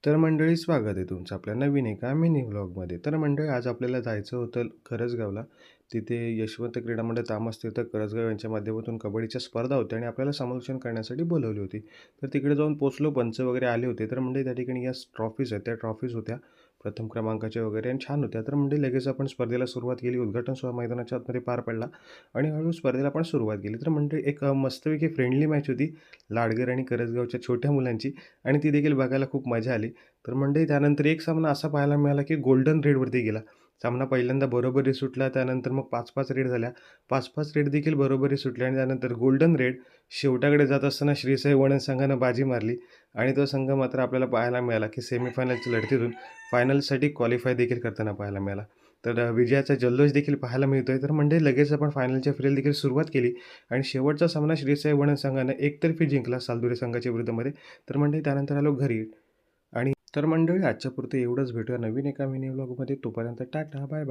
तर मंडळी स्वागत आहे तुमचं आपल्या नवीन एका मिनी व्लॉगमध्ये. तर मंडळी आज आपल्याला जायचं होतं करंजगावला. तिथे यशवंत क्रीडा मंडळ तामसतीर्थ करंजगाव यांच्या माध्यमातून कबड्डीच्या स्पर्धा होत्या आणि आपल्याला समालोचन करण्यासाठी बोलावली होती. तर तिकडे जाऊन पोहोचलो, पंच वगैरे आले होते. तर मंडळी त्या ठिकाणी या ट्रॉफीज आहेत, त्या ट्रॉफीज होत्या प्रथम क्रमांकाच्या वगैरे आणि छान होत्या. तर मंडळी लगेच आपण स्पर्धेला सुरुवात केली. उद्घाटन सोहळा मैदानाच्या आतमध्ये पार पडला आणि हळूहळू स्पर्धेला पण सुरुवात केली. तर मंडळी एक मस्तपैकी फ्रेंडली मॅच होती लाडगर आणि करंजगावच्या छोट्या मुलांची आणि ती देखील बघायला खूप मजा आली. तर मंडळी त्यानंतर एक सामना असा पाहायला मिळाला, की गोल्डन रेडवरती गेला. सामना पहिल्यांदा बरोबरी सुटला, त्यानंतर मग 5-5 रेड झाल्या. 5-5 रेड देखील बरोबरी सुटल्या आणि त्यानंतर गोल्डन रेड शेवटाकडे जात असताना श्रीसाई वळण संघानं बाजी मारली आणि तो संघ मात्र आपल्याला पाहायला मिळाला, की सेमीफायनलच्या लढतीतून फायनलसाठी क्वालिफाय देखील करताना पाहायला मिळाला. तर विजयाचा जल्लोष देखील पाहायला मिळतोय. तर मंडळी लगेच आपण फायनलच्या फेरीला देखील सुरुवात केली आणि शेवटचा सामना श्रीसाई वळण संघानं एकतर्फी जिंकला सालदुरे संघाच्या विरुद्धमध्ये. तर मंडळी त्यानंतर आलो घरी आणि तर मंडळी आजच्यापुरतं एवढंच. भेटूया नवीन एका मिनी व्लॉगमध्ये. तोपर्यंत टाटा, बाय बाय.